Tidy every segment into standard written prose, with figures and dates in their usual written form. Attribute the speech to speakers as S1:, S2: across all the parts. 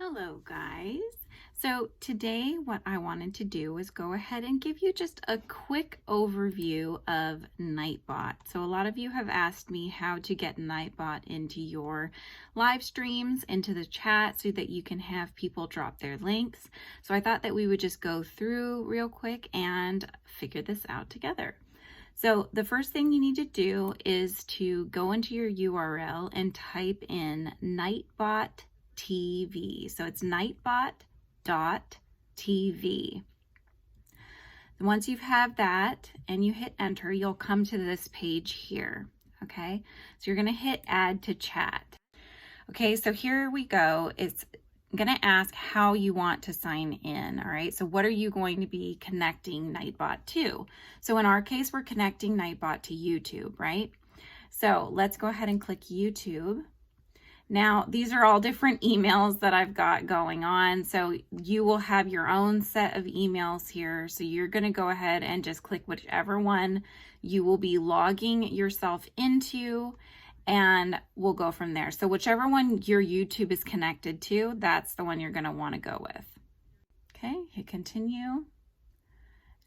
S1: Hello guys. So today what I wanted to do was go ahead and give you just a quick overview of Nightbot. So a lot of you have asked me how to get Nightbot into your live streams, into the chat so that you can have people drop their links. So I thought that we would just go through real quick and figure this out together. So the first thing you need to do is to go into your URL and type in Nightbot TV. So it's nightbot.tv. Once you have that and you hit enter, you'll come to this page here. Okay, so you're going to hit add to chat. Okay, so here we go. It's going to ask how you want to sign in. All right, so what are you going to be connecting Nightbot to? So in our case, we're connecting Nightbot to YouTube, right? So let's go ahead and click YouTube. Now, these are all different emails that I've got going on. So you will have your own set of emails here. So you're going to go ahead and just click whichever one you will be logging yourself into, and we'll go from there. So whichever one your YouTube is connected to, that's the one you're going to want to go with. Okay, hit continue.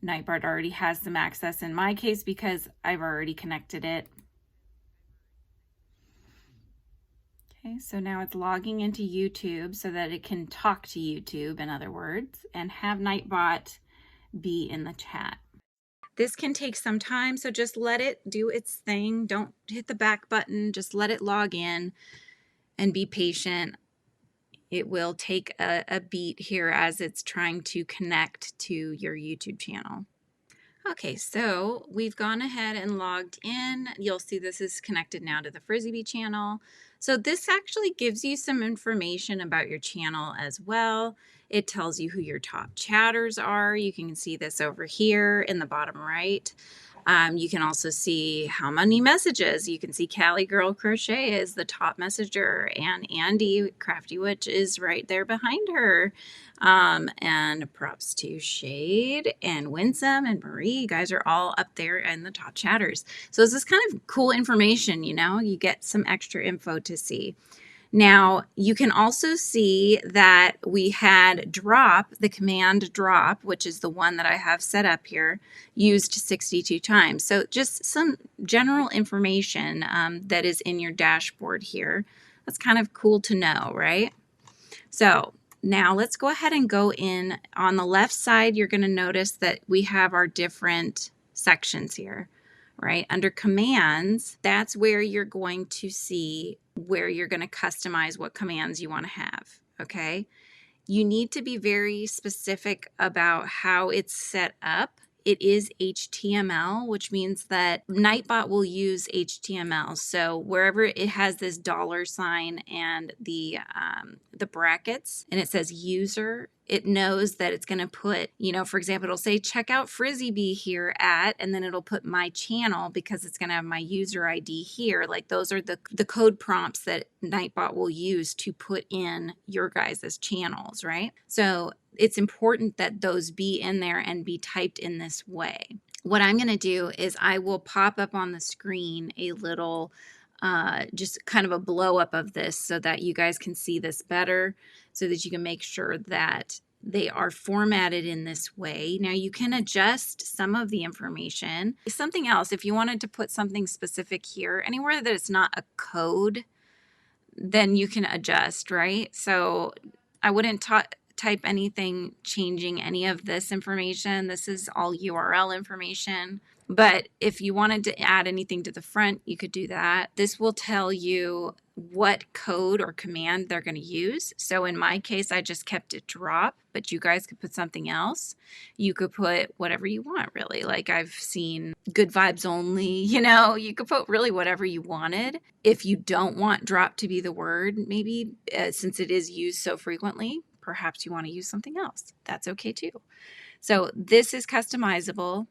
S1: Nightbot already has some access in my case because I've already connected it. Okay, so now it's logging into YouTube so that it can talk to YouTube, in other words, and have Nightbot be in the chat. This can take some time, so just let it do its thing. Don't hit the back button, just let it log in and be patient. It will take a beat here as it's trying to connect to your YouTube channel. Okay, so we've gone ahead and logged in. You'll see this is connected now to the Frisbee channel. So this actually gives you some information about your channel as well. It tells you who your top chatters are. You can see this over here in the bottom right. You can also see how many messages. You can see Callie Girl Crochet is the top messenger, and Andy Crafty Witch is right there behind her. And props to Shade and Winsome and Marie. You guys are all up there in the top chatters. So this is kind of cool information, you know, you get some extra info to see. Now, you can also see that we had drop, the command drop, which is the one that I have set up here, used 62 times. So just some general information that is in your dashboard here. That's kind of cool to know, right? So now let's go ahead and go in. On the left side, you're going to notice that we have our different sections here, right? Under commands, that's where you're going to see where you're going to customize what commands you want to have, okay? You need to be very specific about how it's set up. It is HTML, which means that Nightbot will use HTML. So wherever it has this $ and the brackets, and it says user, it knows that it's going to put, you know, for example, it'll say check out Frisbee here at, and then it'll put my channel because it's going to have my user ID here. Like those are the code prompts that Nightbot will use to put in your guys' channels, right? So it's important that those be in there and be typed in this way. What I'm going to do is I will pop up on the screen a little just kind of a blow up of this so that you guys can see this better, so that you can make sure that they are formatted in this way. Now you can adjust some of the information. Something else, if you wanted to put something specific here, anywhere that it's not a code, then you can adjust, right? So I wouldn't type anything changing any of this information. This is all URL information. But if you wanted to add anything to the front, you could do that. This will tell you what code or command they're going to use. So in my case, I just kept it drop, but you guys could put something else. You could put whatever you want, really. Like I've seen good vibes only, you know, you could put really whatever you wanted. If you don't want drop to be the word, maybe since it is used so frequently, perhaps you want to use something else. That's okay too. So this is customizable.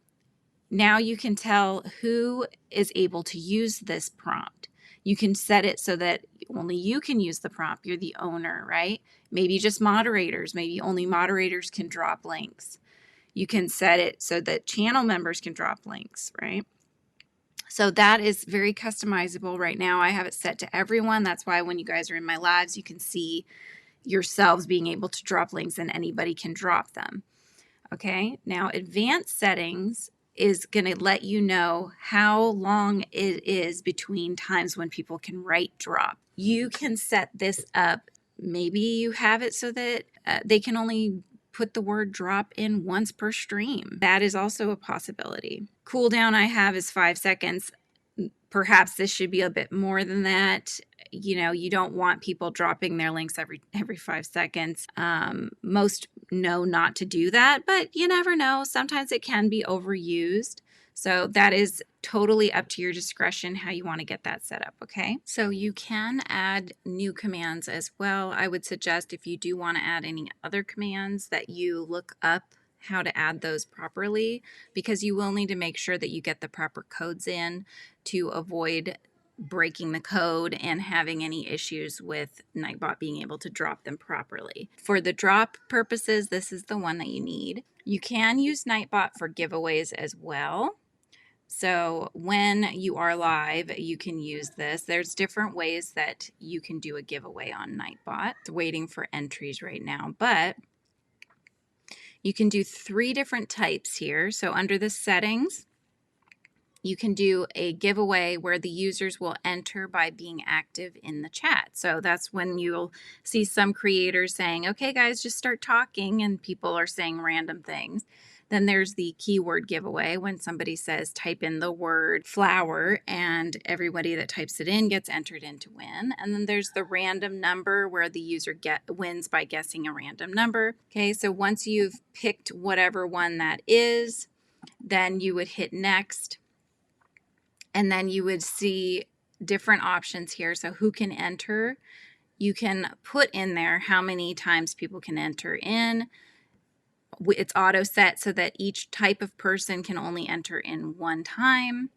S1: Now you can tell who is able to use this prompt. You can set it so that only you can use the prompt. You're the owner, right? Maybe just moderators. Maybe only moderators can drop links. You can set it so that channel members can drop links, right? So that is very customizable. Right now I have it set to everyone. That's why when you guys are in my lives, you can see yourselves being able to drop links and anybody can drop them. Okay, now advanced settings is going to let you know how long it is between times when people can write drop. You can set this up. Maybe you have it so that they can only put the word drop in once per stream. That is also a possibility. Cooldown I have is 5 seconds. Perhaps this should be a bit more than that. You know, you don't want people dropping their links every 5 seconds. Most know not to do that, but you never know. Sometimes it can be overused. So that is totally up to your discretion how you want to get that set up, okay? So you can add new commands as well. I would suggest if you do want to add any other commands that you look up how to add those properly, because you will need to make sure that you get the proper codes in to avoid breaking the code and having any issues with Nightbot being able to drop them properly. For the drop purposes, this is the one that you need. You can use Nightbot for giveaways as well. So when you are live, you can use this. There's different ways that you can do a giveaway on Nightbot. It's waiting for entries right now, but you can do 3 different types here. So under the settings, you can do a giveaway where the users will enter by being active in the chat. So that's when you'll see some creators saying, okay, guys, just start talking, and people are saying random things. Then there's the keyword giveaway when somebody says type in the word flower and everybody that types it in gets entered in to win. And then there's the random number where the user wins by guessing a random number. Okay, so once you've picked whatever one that is, then you would hit next. And then you would see different options here. So who can enter? You can put in there how many times people can enter in. It's auto set so that each type of person can only enter in one time.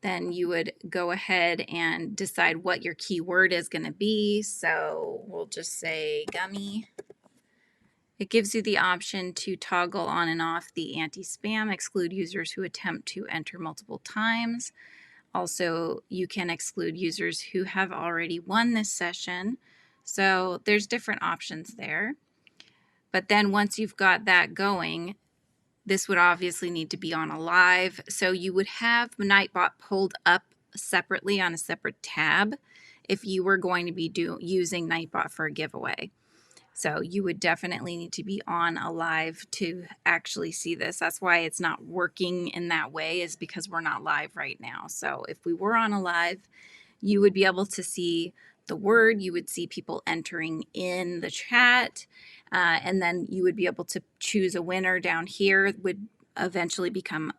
S1: Then you would go ahead and decide what your keyword is going to be. So we'll just say gummy. It gives you the option to toggle on and off the anti-spam, exclude users who attempt to enter multiple times. Also, you can exclude users who have already won this session. So there's different options there. But then once you've got that going, this would obviously need to be on a live. So you would have Nightbot pulled up separately on a separate tab if you were going to be using Nightbot for a giveaway. So you would definitely need to be on a live to actually see this. That's why it's not working in that way, is because we're not live right now. So if we were on a live, you would be able to see the word, you would see people entering in the chat, and then you would be able to choose a winner down here. It would eventually become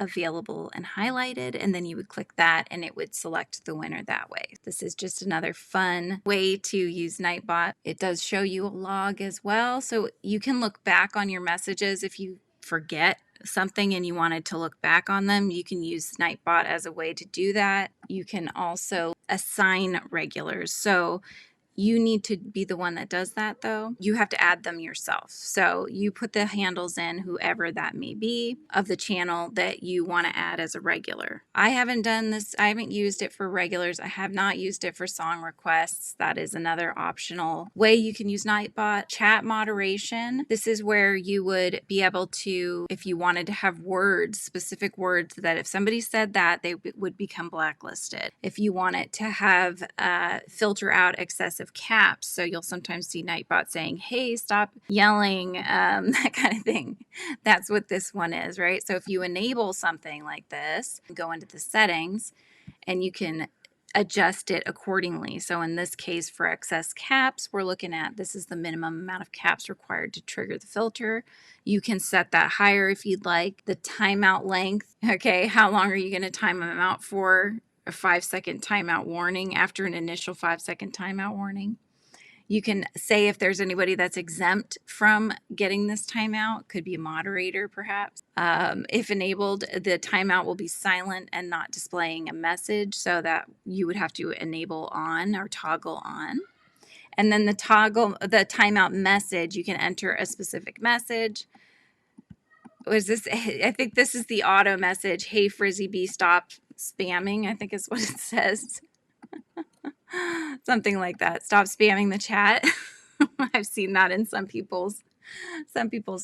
S1: available and highlighted, and then you would click that and it would select the winner that way. This is just another fun way to use Nightbot. It does show you a log as well, so you can look back on your messages if you forget something and you wanted to look back on them. You can use Nightbot as a way to do that. You can also assign regulars. So you need to be the one that does that, though. You have to add them yourself. So you put the handles in, whoever that may be, of the channel that you want to add as a regular. I haven't done this. I haven't used it for regulars. I have not used it for song requests. That is another optional way you can use Nightbot. Chat moderation. This is where you would be able to, if you wanted to have words, specific words, that if somebody said that, they would become blacklisted. If you want it to have filter out excessive caps, so you'll sometimes see Nightbot saying, hey, stop yelling, that kind of thing. That's what this one is, right? So if you enable something like this, go into the settings and you can adjust it accordingly. So in this case, for excess caps, we're looking at, this is the minimum amount of caps required to trigger the filter. You can set that higher if you'd like. The timeout length, okay, how long are you going to time them out for? A 5-second timeout warning after an initial 5-second timeout warning. You can say if there's anybody that's exempt from getting this timeout, could be a moderator perhaps. If enabled, the timeout will be silent and not displaying a message, so that you would have to enable on or toggle on. And then the timeout message, you can enter a specific message. Was this, I think this is the auto message, hey Frizzy B, stop spamming, I think is what it says. Something like that. Stop spamming the chat. I've seen that in some people's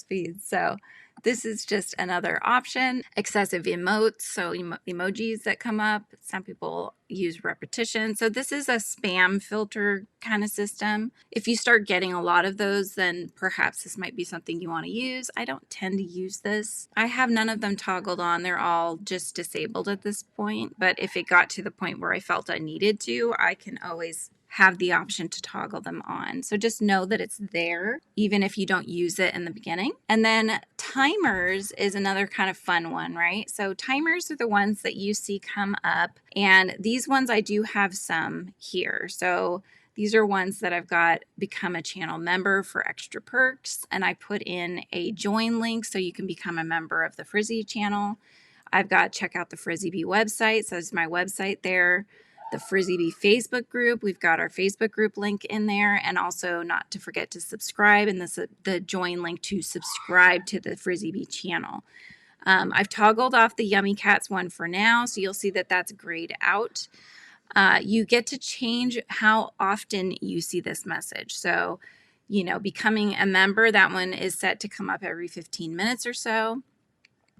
S1: feeds. So this is just another option. Excessive emotes, so emojis that come up. Some people use repetition. So this is a spam filter kind of system. If you start getting a lot of those, then perhaps this might be something you want to use. I don't tend to use this. I have none of them toggled on. They're all just disabled at this point. But if it got to the point where I felt I needed to, I can always have the option to toggle them on. So just know that it's there, even if you don't use it in the beginning. And then timers is another kind of fun one, right? So timers are the ones that you see come up. And these ones, I do have some here. So these are ones that I've got become a channel member for extra perks. And I put in a join link so you can become a member of the Frizzy channel. I've got check out the Frizzy Bee website. So there's my website there. The Frizzy Bee Facebook group. We've got our Facebook group link in there, and also not to forget to subscribe, and the join link to subscribe to the Frizzy Bee channel. I've toggled off the Yummy Cats one for now, so you'll see that that's grayed out. You get to change how often you see this message. So, you know, becoming a member, that one is set to come up every 15 minutes or so.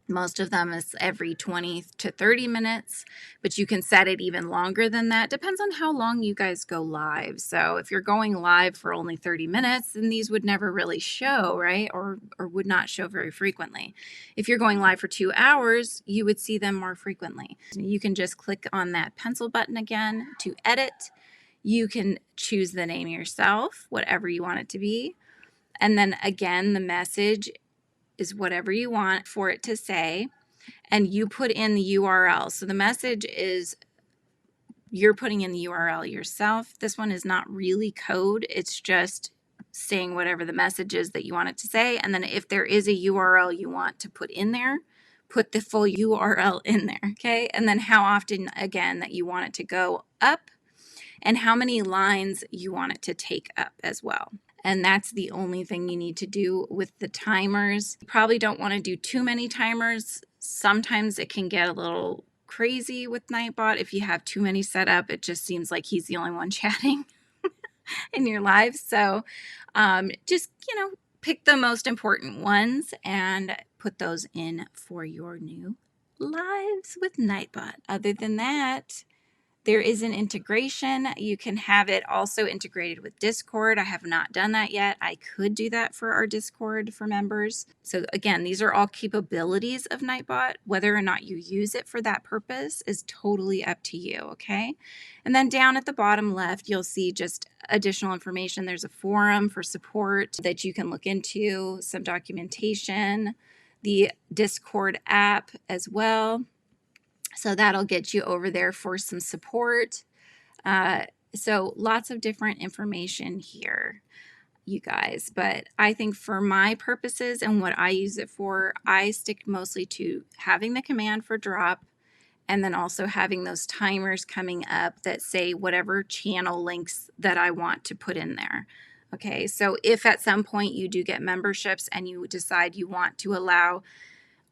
S1: Most of them is every 20 to 30 minutes, but you can set it even longer than that. Depends on how long you guys go live. So if you're going live for only 30 minutes, then these would never really show, right? Or would not show very frequently. If you're going live for 2 hours, you would see them more frequently. You can just click on that pencil button again to edit. You can choose the name yourself, whatever you want it to be. And then again, the message is whatever you want for it to say, and you put in the URL. So the message is you're putting in the URL yourself. This one is not really code. It's just saying whatever the message is that you want it to say. And then if there is a URL you want to put in there, put the full URL in there, okay? And then how often, again, that you want it to go up, and how many lines you want it to take up as well. And that's the only thing you need to do with the timers. You probably don't want to do too many timers. Sometimes it can get a little crazy with Nightbot. If you have too many set up, it just seems like he's the only one chatting in your live. So just, you know, pick the most important ones and put those in for your new lives with Nightbot. Other than that, there is an integration. You can have it also integrated with Discord. I have not done that yet. I could do that for our Discord for members. So again, these are all capabilities of Nightbot. Whether or not you use it for that purpose is totally up to you, okay? And then down at the bottom left, you'll see just additional information. There's a forum for support that you can look into, some documentation, the Discord app as well. So that'll get you over there for some support. So lots of different information here, you guys. But I think for my purposes and what I use it for, I stick mostly to having the command for drop, and then also having those timers coming up that say whatever channel links that I want to put in there. Okay, so if at some point you do get memberships and you decide you want to allow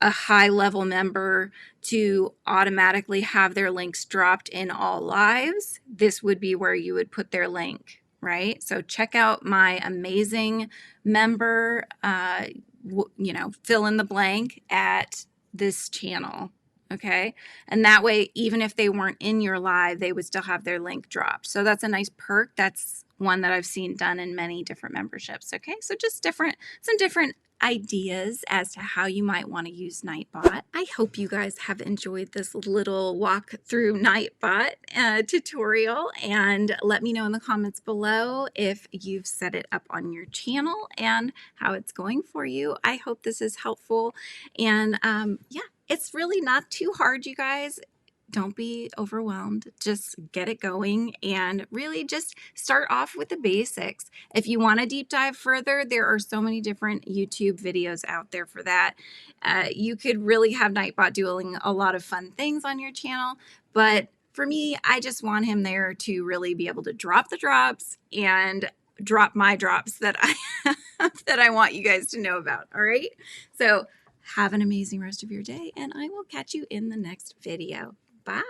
S1: a high-level member to automatically have their links dropped in all lives, this would be where you would put their link, right? So check out my amazing member, you know, fill in the blank at this channel, okay? And that way, even if they weren't in your live, they would still have their link dropped. So that's a nice perk. That's one that I've seen done in many different memberships, okay? So just some different ideas as to how you might want to use Nightbot. I hope you guys have enjoyed this little walk through Nightbot tutorial, and let me know in the comments below if you've set it up on your channel and how it's going for you. I hope this is helpful, and yeah, it's really not too hard, you guys. Don't be overwhelmed. Just get it going and really just start off with the basics. If you want to deep dive further, there are so many different YouTube videos out there for that. You could really have Nightbot doing a lot of fun things on your channel, but for me, I just want him there to really be able to drop the drops and drop my drops that I want you guys to know about. All right. So have an amazing rest of your day, and I will catch you in the next video. Bye.